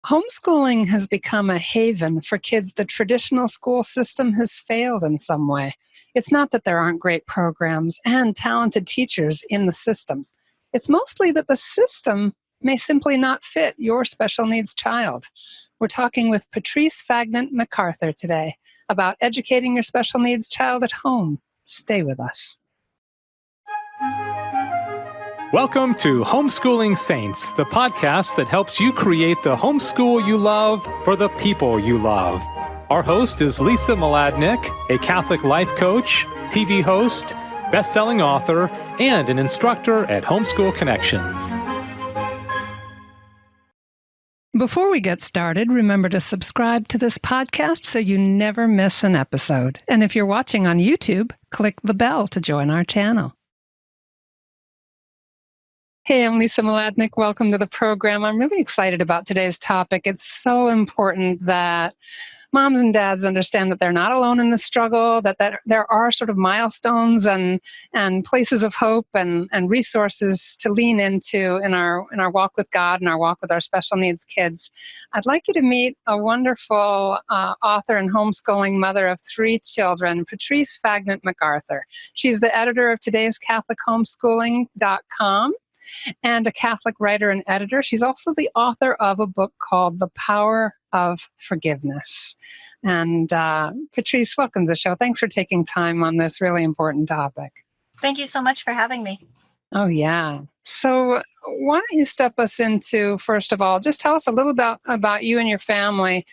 Homeschooling has become a haven for kids the traditional school system has failed in some way. It's not that there aren't great programs and talented teachers in the system. It's mostly that the system may simply not fit your special needs child. We're talking with Patrice Fagnant-MacArthur today about educating your special needs child at home. Stay with us. Welcome to Homeschooling Saints, the podcast that helps you create the homeschool you love for the people you love. Our host is Lisa Mladinich, a Catholic life coach, TV host, best-selling author, and an instructor at Homeschool Connections. Before we get started, remember to subscribe to this podcast so you never miss an episode. And if you're watching on YouTube, click the bell to join our channel. Hey, I'm Lisa Mladinich. Welcome to the program. I'm really excited about today's topic. It's so important that moms and dads understand that they're not alone in the struggle, that there are sort of milestones and places of hope and resources to lean into in our walk with God and our walk with our special needs kids. I'd like you to meet a wonderful author and homeschooling mother of 3 children, Patrice Fagnant-MacArthur. She's the editor of today's CatholicHomeschooling.com. and a Catholic writer and editor. She's also the author of a book called The Power of Forgiveness. And Patrice, welcome to the show. Thanks for taking time on this really important topic. Thank you so much for having me. Oh, yeah. So why don't you step us into, first of all, just tell us a little about you and your family,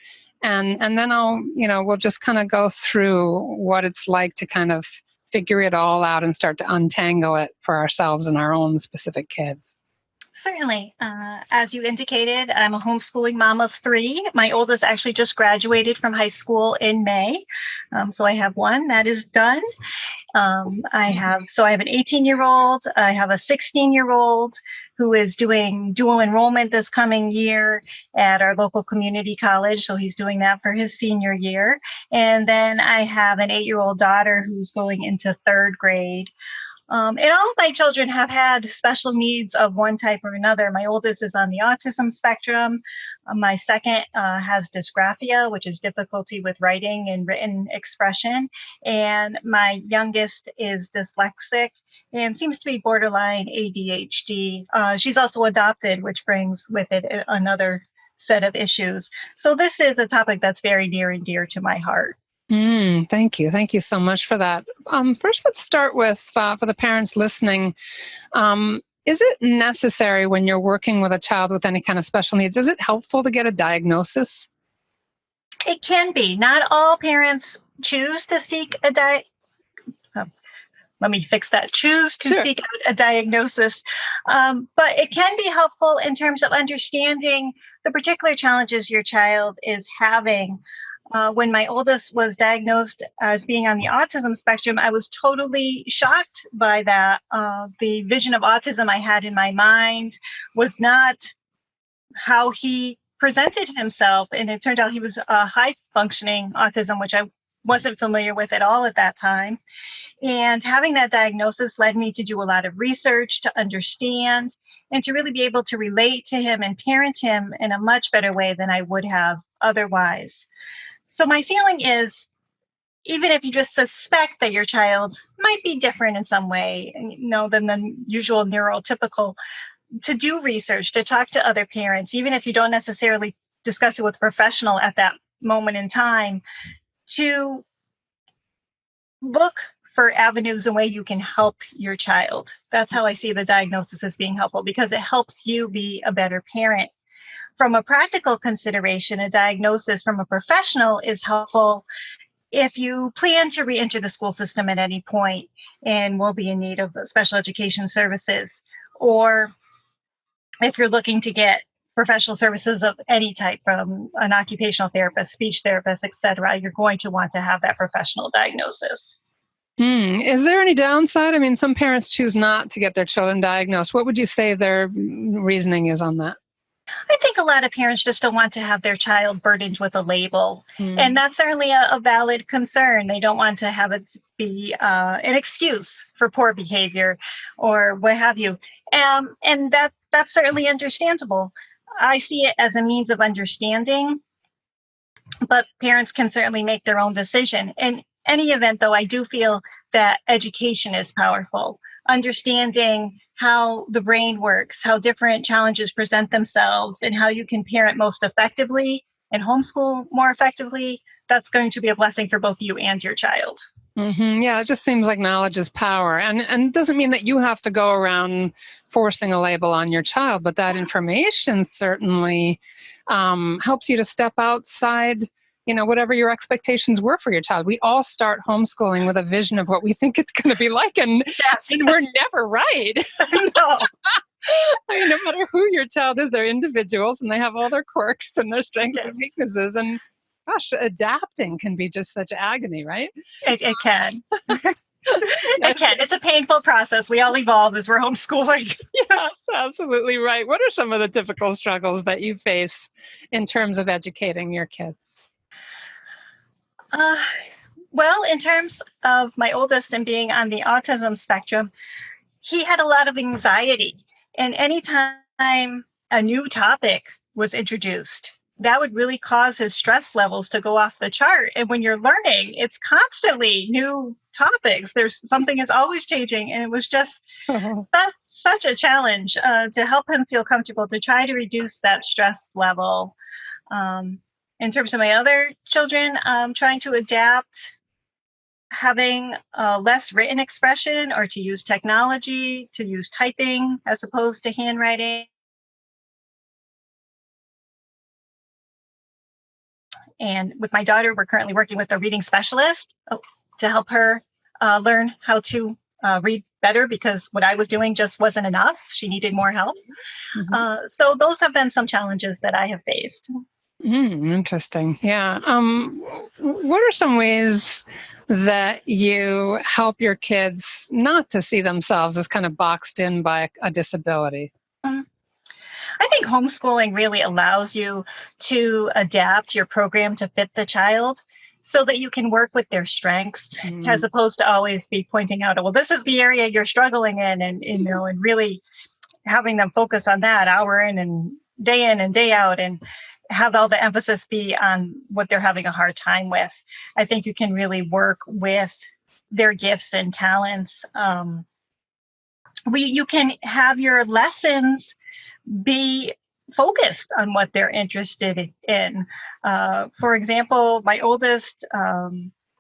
and then we'll just kind of go through what it's like to kind of figure it all out and start to untangle it for ourselves and our own specific kids. Certainly. As you indicated, I'm a homeschooling mom of 3. My oldest actually just graduated from high school in May. So I have one that is done. I have an 18-year-old. I have a 16-year-old who is doing dual enrollment this coming year at our local community college. So he's doing that for his senior year. And then I have an 8-year-old daughter who's going into 3rd grade. And all of my children have had special needs of one type or another. My oldest is on the autism spectrum. My second has dysgraphia, which is difficulty with writing and written expression. And my youngest is dyslexic and seems to be borderline ADHD. She's also adopted, which brings with it another set of issues. So this is a topic that's very near and dear to my heart. Thank you. Thank you so much for that. First, let's start with, for the parents listening, is it necessary when you're working with a child with any kind of special needs, is it helpful to get a diagnosis? It can be. Not all parents choose to seek seek out a diagnosis. But it can be helpful in terms of understanding the particular challenges your child is having. When my oldest was diagnosed as being on the autism spectrum, I was totally shocked by that. The vision of autism I had in my mind was not how he presented himself. And it turned out he was a high-functioning autism, which I wasn't familiar with at all at that time. And having that diagnosis led me to do a lot of research to understand and to really be able to relate to him and parent him in a much better way than I would have otherwise. So my feeling is, even if you just suspect that your child might be different in some way, than the usual neurotypical, to do research, to talk to other parents, even if you don't necessarily discuss it with a professional at that moment in time, to look for avenues and way you can help your child. That's how I see the diagnosis as being helpful, because it helps you be a better parent. From a practical consideration, a diagnosis from a professional is helpful if you plan to re-enter the school system at any point and will be in need of special education services, or if you're looking to get professional services of any type from an occupational therapist, speech therapist, etc., you're going to want to have that professional diagnosis. Is there any downside? I mean, some parents choose not to get their children diagnosed. What would you say their reasoning is on that? I think a lot of parents just don't want to have their child burdened with a label. And that's certainly a valid concern. They don't want to have it be an excuse for poor behavior or what have you. And that's certainly understandable. I see it as a means of understanding, but parents can certainly make their own decision. In any event, though, I do feel that education is powerful. Understanding how the brain works, how different challenges present themselves, and how you can parent most effectively and homeschool more effectively, that's going to be a blessing for both you and your child. Yeah, it just seems like knowledge is power. And it doesn't mean that you have to go around forcing a label on your child, but that information certainly helps you to step outside, whatever your expectations were for your child. We all start homeschooling with a vision of what we think it's going to be like, and we're never right. No. I mean, no matter who your child is, they're individuals and they have all their quirks and their strengths and weaknesses. And gosh, adapting can be just such agony, right? It can. It can. It's a painful process. We all evolve as we're homeschooling. Yes, absolutely right. What are some of the typical struggles that you face in terms of educating your kids? Well, in terms of my oldest and being on the autism spectrum, he had a lot of anxiety. And anytime a new topic was introduced, that would really cause his stress levels to go off the chart. And when you're learning, it's constantly new topics. Something is always changing. And it was just such a challenge to help him feel comfortable, to try to reduce that stress level. In terms of my other children, trying to adapt, having less written expression, or to use technology, to use typing as opposed to handwriting. And with my daughter, we're currently working with a reading specialist to help her learn how to read better, because what I was doing just wasn't enough. She needed more help. So those have been some challenges that I have faced. Interesting. Yeah. What are some ways that you help your kids not to see themselves as kind of boxed in by a disability? I think homeschooling really allows you to adapt your program to fit the child so that you can work with their strengths, as opposed to always be pointing out, well, this is the area you're struggling in, and really having them focus on that hour in and day out, and have all the emphasis be on what they're having a hard time with. I think you can really work with their gifts and talents. You can have your lessons be focused on what they're interested in. For example, my oldest,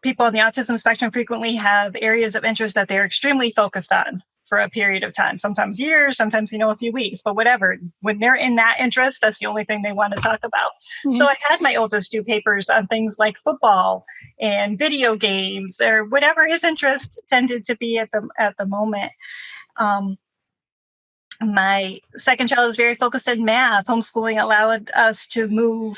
people on the autism spectrum frequently have areas of interest that they're extremely focused on for a period of time, sometimes years, sometimes, a few weeks, but whatever. When they're in that interest, that's the only thing they want to talk about. So I had my oldest do papers on things like football and video games, or whatever his interest tended to be at the moment. My second child is very focused in math. Homeschooling allowed us to move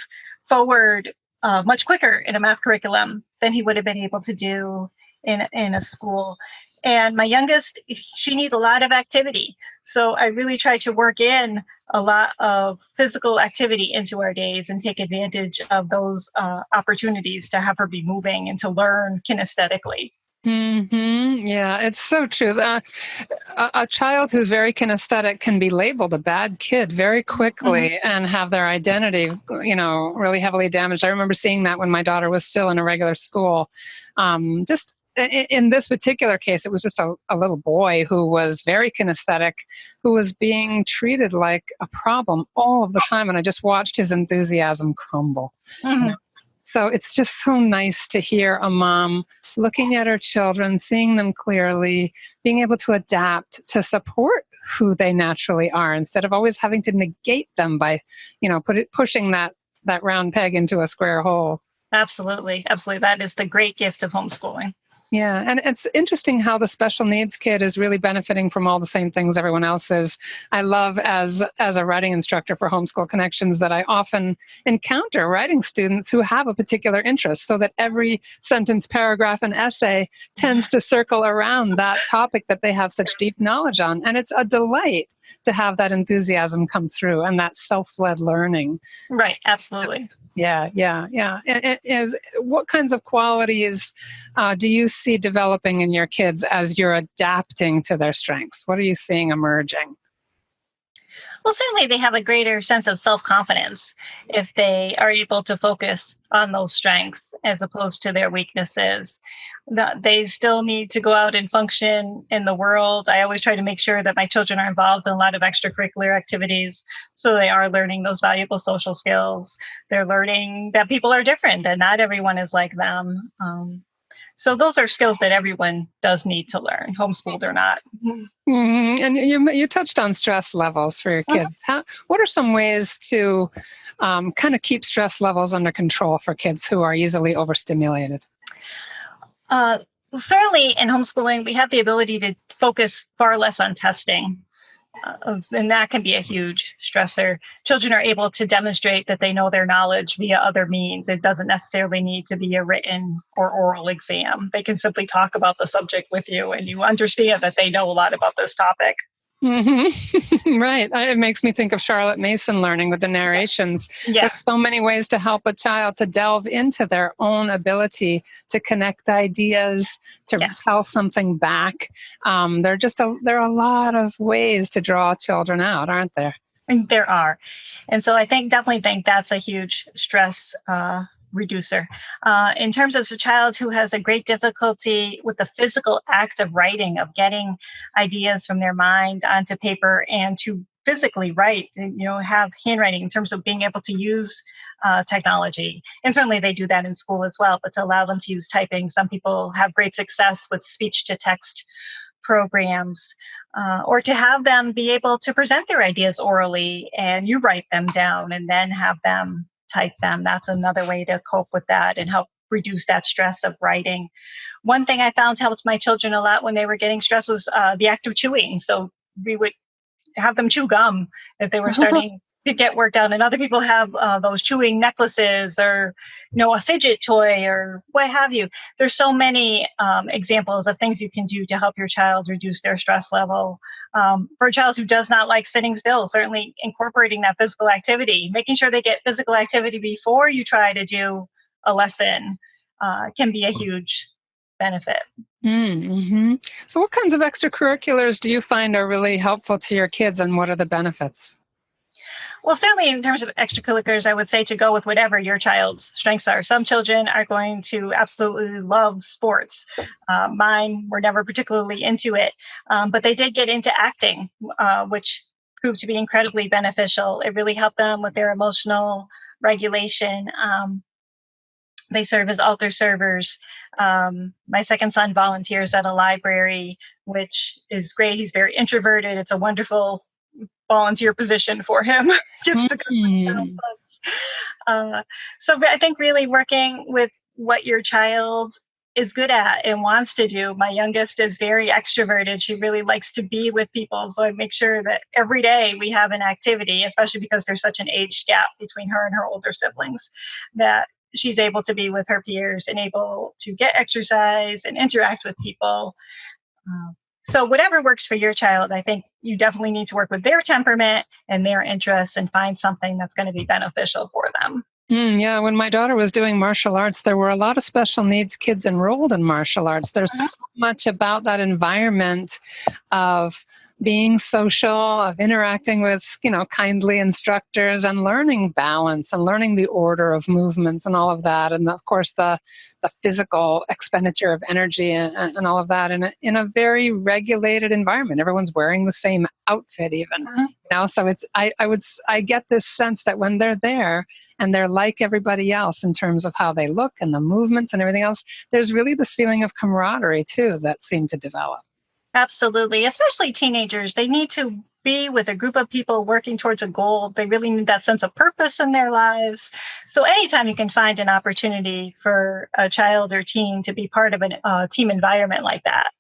forward much quicker in a math curriculum than he would have been able to do in a school. And my youngest, she needs a lot of activity. So I really try to work in a lot of physical activity into our days and take advantage of those opportunities to have her be moving and to learn kinesthetically. Yeah, it's so true. A child who's very kinesthetic can be labeled a bad kid very quickly and have their identity, really heavily damaged. I remember seeing that when my daughter was still in a regular school. Just in this particular case, it was just a little boy who was very kinesthetic, who was being treated like a problem all of the time. And I just watched his enthusiasm crumble. So it's just so nice to hear a mom looking at her children, seeing them clearly, being able to adapt to support who they naturally are, instead of always having to negate them by, pushing that round peg into a square hole. Absolutely. Absolutely. That is the great gift of homeschooling. Yeah, and it's interesting how the special needs kid is really benefiting from all the same things everyone else is. I love, as a writing instructor for Homeschool Connections, that I often encounter writing students who have a particular interest, so that every sentence, paragraph, and essay tends to circle around that topic that they have such deep knowledge on. And it's a delight to have that enthusiasm come through and that self-led learning. Right, absolutely. Yeah. What kinds of qualities do you see developing in your kids as you're adapting to their strengths? What are you seeing emerging? Well, certainly they have a greater sense of self-confidence if they are able to focus on those strengths as opposed to their weaknesses. They still need to go out and function in the world. I always try to make sure that my children are involved in a lot of extracurricular activities so they are learning those valuable social skills. They're learning that people are different and not everyone is like them. So those are skills that everyone does need to learn, homeschooled or not. And you touched on stress levels for your kids. What are some ways to kind of keep stress levels under control for kids who are easily overstimulated? Certainly in homeschooling, we have the ability to focus far less on testing. And that can be a huge stressor. Children are able to demonstrate that they know their knowledge via other means. It doesn't necessarily need to be a written or oral exam. They can simply talk about the subject with you, and you understand that they know a lot about this topic. Right. It makes me think of Charlotte Mason learning with the narrations. Yeah. There's so many ways to help a child to delve into their own ability to connect ideas, to tell something back. There are a lot of ways to draw children out, aren't there? And there are. And so I definitely think that's a huge stress reducer. In terms of a child who has a great difficulty with the physical act of writing, of getting ideas from their mind onto paper and to physically write, have handwriting in terms of being able to use technology. And certainly they do that in school as well, but to allow them to use typing. Some people have great success with speech to text programs, or to have them be able to present their ideas orally and you write them down and then have them type them. That's another way to cope with that and help reduce that stress of writing. One thing I found helped my children a lot when they were getting stressed was the act of chewing. So we would have them chew gum if they were starting to get work done. And other people have those chewing necklaces or, a fidget toy or what have you. There's so many examples of things you can do to help your child reduce their stress level. For a child who does not like sitting still, certainly incorporating that physical activity, making sure they get physical activity before you try to do a lesson can be a huge benefit. Mm-hmm. So what kinds of extracurriculars do you find are really helpful to your kids, and what are the benefits? Well, certainly in terms of extracurriculars, I would say to go with whatever your child's strengths are. Some children are going to absolutely love sports. Mine were never particularly into it, but they did get into acting, which proved to be incredibly beneficial. It really helped them with their emotional regulation. They serve as altar servers. My second son volunteers at a library, which is great. He's very introverted. It's a wonderful volunteer position for him. Gets to go. So I think really working with what your child is good at and wants to do. My youngest is very extroverted. She really likes to be with people. So I make sure that every day we have an activity, especially because there's such an age gap between her and her older siblings, that she's able to be with her peers and able to get exercise and interact with people. So whatever works for your child, I think you definitely need to work with their temperament and their interests and find something that's going to be beneficial for them. Yeah, when my daughter was doing martial arts, there were a lot of special needs kids enrolled in martial arts. There's so much about that environment of being social, of interacting with, kindly instructors and learning balance and learning the order of movements and all of that. And of course, the physical expenditure of energy and all of that in a very regulated environment. Everyone's wearing the same outfit even, so I get this sense that when they're there, and they're like everybody else in terms of how they look and the movements and everything else, there's really this feeling of camaraderie, too, that seemed to develop. Absolutely. Especially teenagers. They need to be with a group of people working towards a goal. They really need that sense of purpose in their lives. So anytime you can find an opportunity for a child or teen to be part of a team environment like that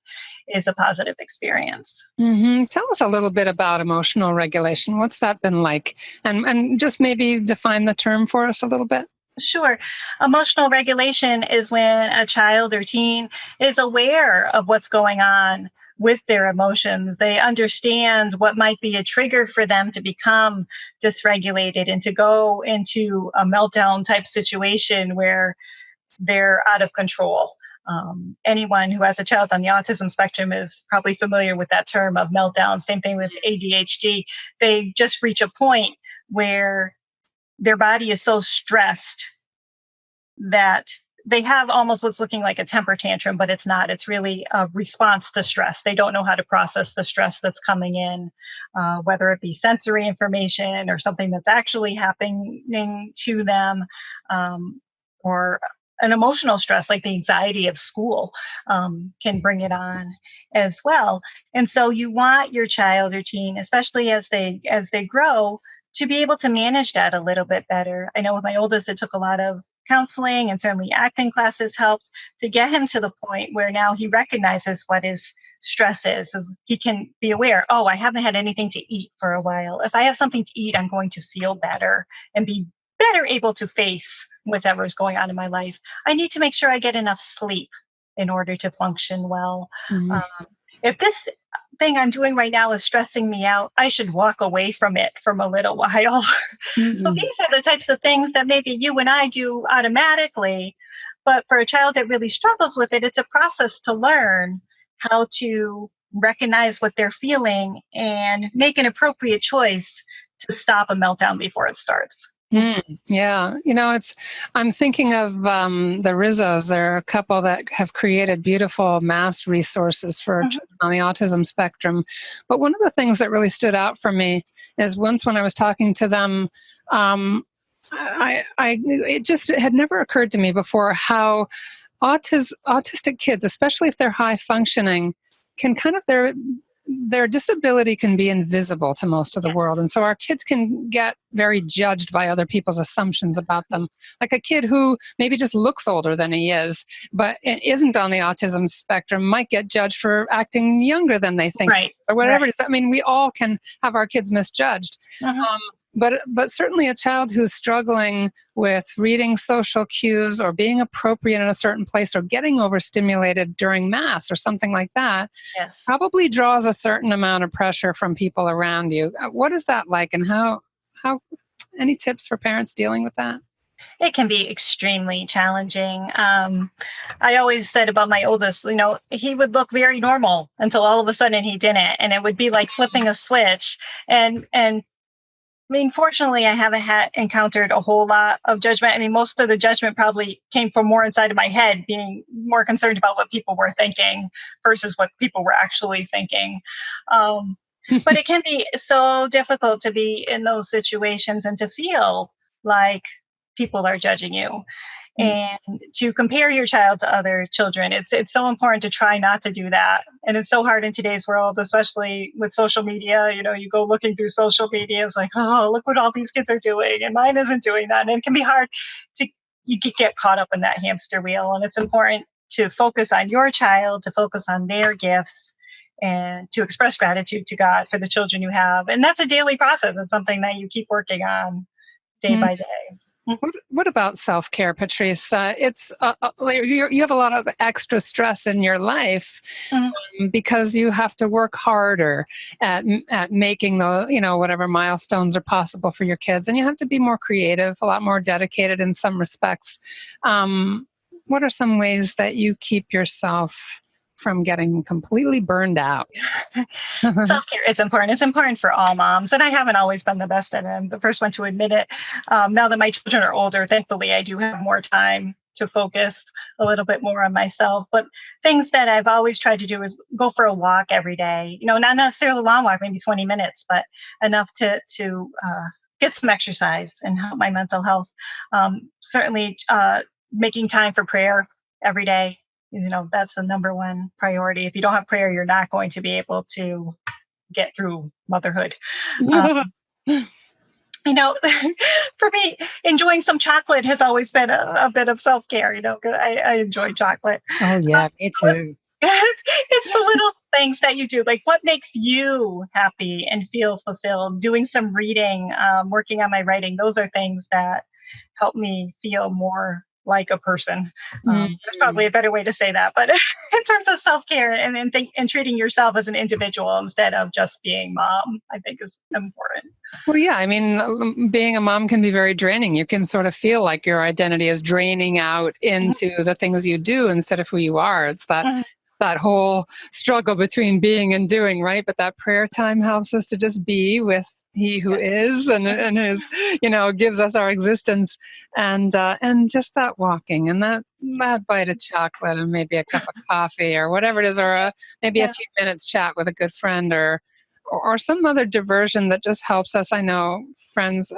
is a positive experience. Mm-hmm. Tell us a little bit about emotional regulation. What's that been like? And just maybe define the term for us a little bit. Sure. Emotional regulation is when a child or teen is aware of what's going on with their emotions. They understand what might be a trigger for them to become dysregulated and to go into a meltdown type situation where they're out of control. Anyone who has a child on the autism spectrum is probably familiar with that term of meltdown. Same thing with ADHD. They just reach a point where their body is so stressed that they have almost what's looking like a temper tantrum, but it's not. It's really a response to stress. They don't know how to process the stress that's coming in, whether it be sensory information or something that's actually happening to them, or an emotional stress like the anxiety of school can bring it on as well. And so you want your child or teen, especially as they grow, to be able to manage that a little bit better. I know with my oldest, it took a lot of counseling, and certainly acting classes helped to get him to the point where now he recognizes what his stress is. He can be aware, oh, I haven't had anything to eat for a while. If I have something to eat, I'm going to feel better and be better able to face whatever is going on in my life. I need to make sure I get enough sleep in order to function well. Mhm. If this thing I'm doing right now is stressing me out, I should walk away from it for a little while. So Mhm. these are the types of things that maybe you and I do automatically, but for a child that really struggles with it, it's a process to learn how to recognize what they're feeling and make an appropriate choice to stop a meltdown before it starts. Yeah, I'm thinking of the Rizzos. They're a couple that have created beautiful mass resources for Mhm. children on the autism spectrum. But one of the things that really stood out for me is once when I was talking to them, it just had never occurred to me before how autistic kids, especially if they're high functioning, can kind of their disability can be invisible to most of the world. Yes. And so our kids can get very judged by other people's assumptions about them. Like a kid who maybe just looks older than he is, but isn't on the autism spectrum might get judged for acting younger than they think Right. or whatever Right. it is. I mean, we all can have our kids misjudged. Mhm. But certainly a child who's struggling with reading social cues or being appropriate in a certain place or getting overstimulated during mass or something like that Yes. probably draws a certain amount of pressure from people around you. What is that like, and how any tips for parents dealing with that? It can be extremely challenging. I always said about my oldest, he would look very normal until all of a sudden he didn't, and it would be like flipping a switch. And I mean, fortunately, I haven't encountered a whole lot of judgment. I mean, most of the judgment probably came from more inside of my head, being more concerned about what people were thinking versus what people were actually thinking. Um, but it can be so difficult to be in those situations and to feel like people are judging you and to compare your child to other children. It's so important to try not to do that, and it's so hard in today's world, especially with social media. You go looking through social media, it's like, oh, look what all these kids are doing and mine isn't doing that. And it can be hard to you get caught up in that hamster wheel, and it's important to focus on your child, to focus on their gifts, and to express gratitude to God for the children you have. And that's a daily process. It's something that you keep working on day Mhm. by day. What about self-care, Patrice? It's like you have a lot of extra stress in your life Mhm. because you have to work harder at making the whatever milestones are possible for your kids, and you have to be more creative, a lot more dedicated in some respects. What are some ways that you keep yourself from getting completely burned out? Self-care is important. It's important for all moms, and I haven't always been the best at it. I'm the first one to admit it. Now that my children are older, thankfully, I do have more time to focus a little bit more on myself. But things that I've always tried to do is go for a walk every day. Not necessarily a long walk, maybe 20 minutes, but enough to get some exercise and help my mental health. Certainly, making time for prayer every day. That's the number one priority. If you don't have prayer, you're not going to be able to get through motherhood. Um, you know, for me, enjoying some chocolate has always been a bit of self care. 'Cause I enjoy chocolate. Oh Um, yeah, me so it's, too. it's the little things that you do, like what makes you happy and feel fulfilled. Doing some reading, working on my writing. Those are things that help me feel more like a person. Mhm. There's probably a better way to say that, but in terms of self-care and treating yourself as an individual instead of just being mom, I think is important. Well, yeah, I mean, being a mom can be very draining. You can sort of feel like your identity is draining out Mhm. into the things you do instead of who you are. It's Mhm. that whole struggle between being and doing, right? But that prayer time helps us to just be with He who Yes. is and is, gives us our existence, and just that walking and that bite of chocolate and maybe a cup of coffee or whatever it is, or maybe a Yeah. few minutes chat with a good friend or some other diversion that just helps us. I know friends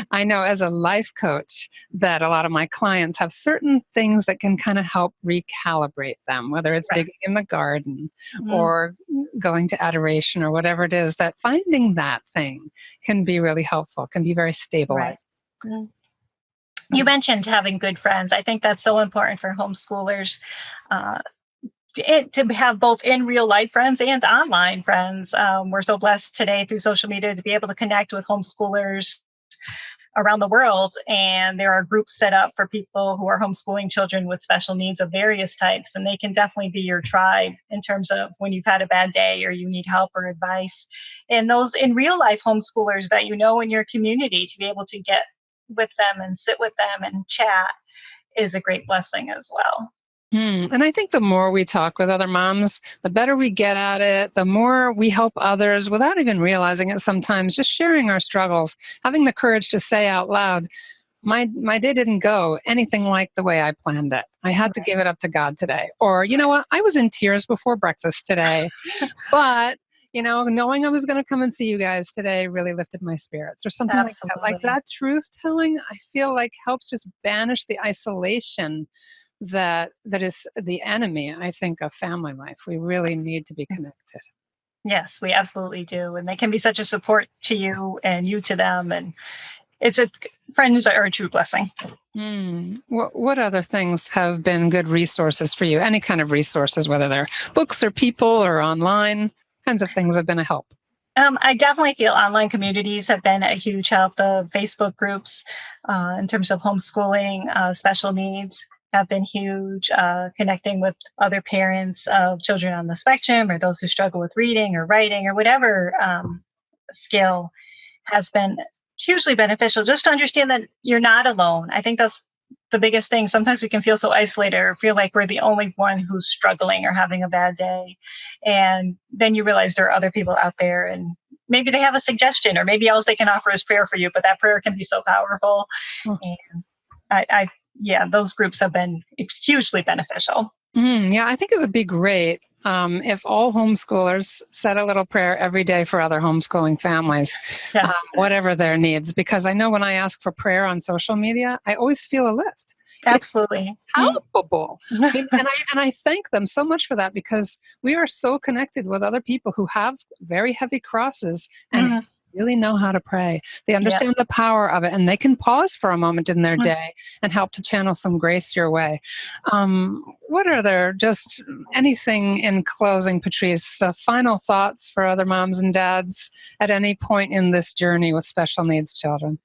I know as a life coach that a lot of my clients have certain things that can kind of help recalibrate them, whether it's Right. digging in the garden Mhm. or going to adoration or whatever it is, that finding that thing can be really helpful, can be very Right. stabilizing. Mhm. You mentioned having good friends. I think that's so important for homeschoolers. Uh, to have both in real life friends and online friends. We're so blessed today through social media to be able to connect with homeschoolers around the world. And there are groups set up for people who are homeschooling children with special needs of various types. And they can definitely be your tribe in terms of when you've had a bad day or you need help or advice. And those in real life homeschoolers that you know in your community, to be able to get with them and sit with them and chat is a great blessing as well. And I think the more we talk with other moms, the better we get at it, the more we help others without even realizing it sometimes, just sharing our struggles, having the courage to say out loud, my day didn't go anything like the way I planned it. I had to give it up to God today. Or, you know what? I was in tears before breakfast today, but knowing I was going to come and see you guys today really lifted my spirits or something like that. Like Absolutely. that truth telling, I feel like helps just banish the isolation that is the enemy, I think, of family life. We really need to be connected. Yes, we absolutely do. And they can be such a support to you and you to them. And it's a friends are a true blessing. What other things have been good resources for you? Any kind of resources, whether they're books or people or online, kinds of things have been a help. I definitely feel online communities have been a huge help. The Facebook groups, in terms of homeschooling, special needs, have been huge. Connecting with other parents of children on the spectrum or those who struggle with reading or writing or whatever skill has been hugely beneficial. Just to understand that you're not alone. I think that's the biggest thing. Sometimes we can feel so isolated or feel like we're the only one who's struggling or having a bad day. And then you realize there are other people out there and maybe they have a suggestion or maybe all they can offer is prayer for you, but that prayer can be so powerful. Oh. And yeah, those groups have been hugely beneficial. Yeah, I think it would be great if all homeschoolers said a little prayer every day for other homeschooling families, Yes, whatever their needs. Because I know when I ask for prayer on social media, I always feel a lift. It's absolutely. palpable. I mean, and I thank them so much for that because we are so connected with other people who have very heavy crosses and Mhm. really know how to pray. They Yeah. understand the power of it and they can pause for a moment in their day and help to channel some grace your way. What are there, just anything in closing, Patrice, final thoughts for other moms and dads at any point in this journey with special needs children?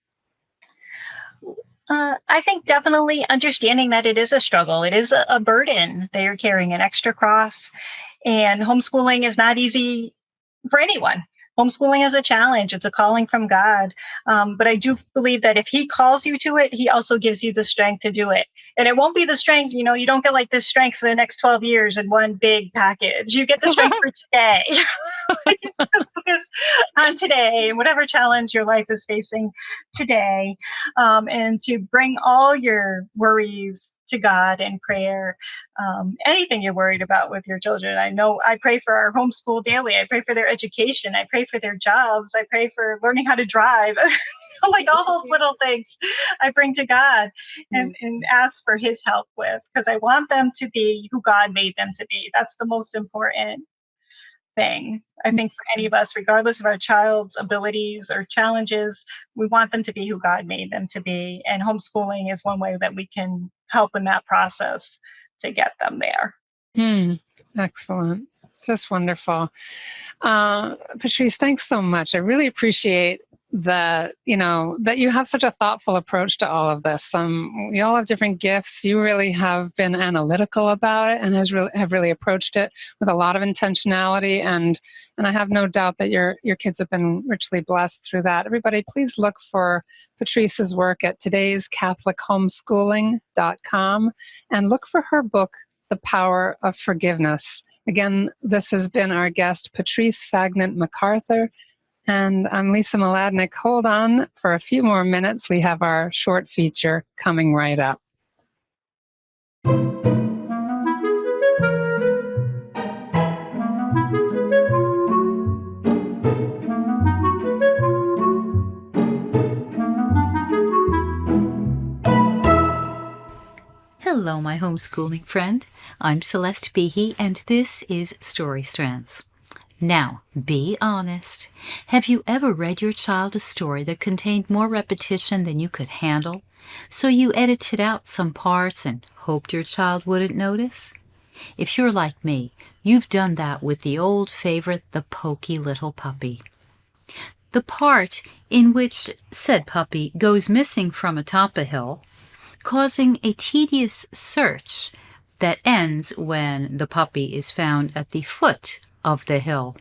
I think definitely understanding that it is a struggle. It is a burden. They are carrying an extra cross, and homeschooling is not easy for anyone. Homeschooling is a challenge. It's a calling from God. But I do believe that if He calls you to it, He also gives you the strength to do it. And it won't be the strength, you don't get like this strength for the next 12 years in one big package. You get the strength for today. Focus on today, whatever challenge your life is facing today, and to bring all your worries to God in prayer. Anything you're worried about with your children. I know I pray for our homeschool daily. I pray for their education. I pray for their jobs. I pray for learning how to drive. Like all those little things I bring to God and ask for His help with, because I want them to be who God made them to be. That's the most important thing. I think for any of us, regardless of our child's abilities or challenges, we want them to be who God made them to be. And homeschooling is one way that we can help in that process to get them there. Excellent. It's just wonderful. Patrice, thanks so much. I really appreciate that you have such a thoughtful approach to all of this. We all have different gifts. You really have been analytical about it and have really approached it with a lot of intentionality, and I have no doubt that your kids have been richly blessed through that. Everybody, please look for Patrice's work at todayscatholichomeschooling.com and look for her book, The Power of Forgiveness. Again, this has been our guest, Patrice Fagnant-MacArthur. And I'm Lisa Mladinich. Hold on for a few more minutes. We have our short feature coming right up. Hello, my homeschooling friend. I'm Celeste Behe, and this is Story Strands. Now, be honest. Have you ever read your child a story that contained more repetition than you could handle? So you edited out some parts and hoped your child wouldn't notice? If you're like me, you've done that with the old favorite, The Pokey Little Puppy. The part in which said puppy goes missing from atop a hill, causing a tedious search that ends when the puppy is found at the foot of the hill.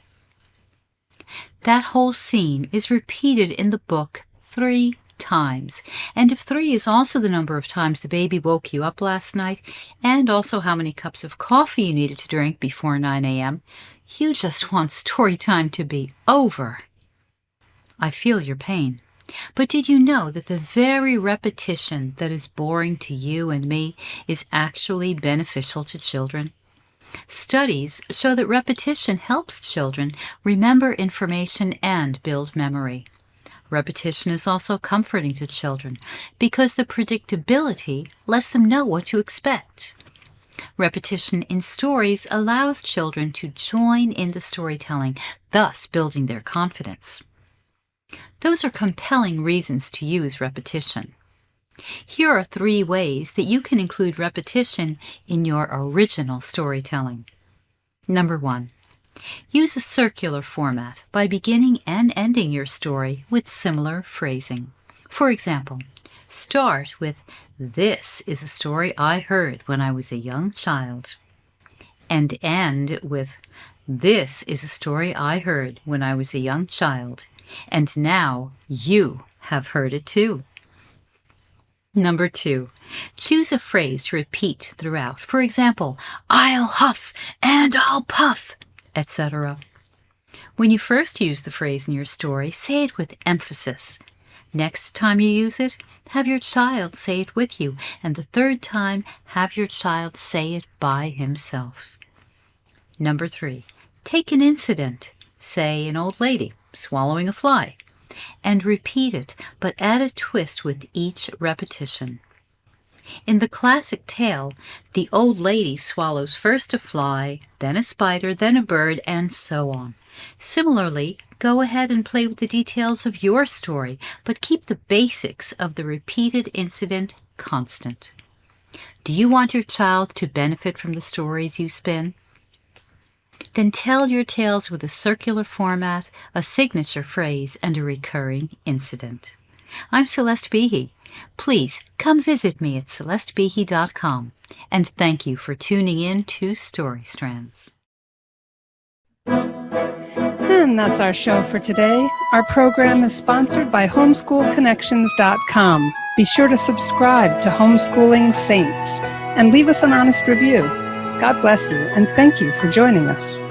That whole scene is repeated in the book 3 times. And if 3 is also the number of times the baby woke you up last night, and also how many cups of coffee you needed to drink before 9 a.m., you just want story time to be over. I feel your pain. But did you know that the very repetition that is boring to you and me is actually beneficial to children? Studies show that repetition helps children remember information and build memory. Repetition is also comforting to children because the predictability lets them know what to expect. Repetition in stories allows children to join in the storytelling, thus building their confidence. Those are compelling reasons to use repetition. Here are 3 ways that you can include repetition in your original storytelling. Number 1. Use a circular format by beginning and ending your story with similar phrasing. For example, start with, "This is a story I heard when I was a young child," and end with, "This is a story I heard when I was a young child, and now you have heard it too." Number 2, choose a phrase to repeat throughout. For example, "I'll huff and I'll puff," etc. When you first use the phrase in your story, say it with emphasis. Next time you use it, have your child say it with you, and the 3rd time, have your child say it by himself. Number 3, take an incident, say an old lady swallowing a fly, and repeat it, but add a twist with each repetition. In the classic tale, the old lady swallows first a fly, then a spider, then a bird, and so on. Similarly, go ahead and play with the details of your story, but keep the basics of the repeated incident constant. Do you want your child to benefit from the stories you spin? Then tell your tales with a circular format, a signature phrase, and a recurring incident. I'm Celeste Behe. Please come visit me at celestebehe.com, and thank you for tuning in to Story Strands. And that's our show for today. Our program is sponsored by homeschoolconnections.com. Be sure to subscribe to Homeschooling Saints and leave us an honest review. God bless you, and thank you for joining us.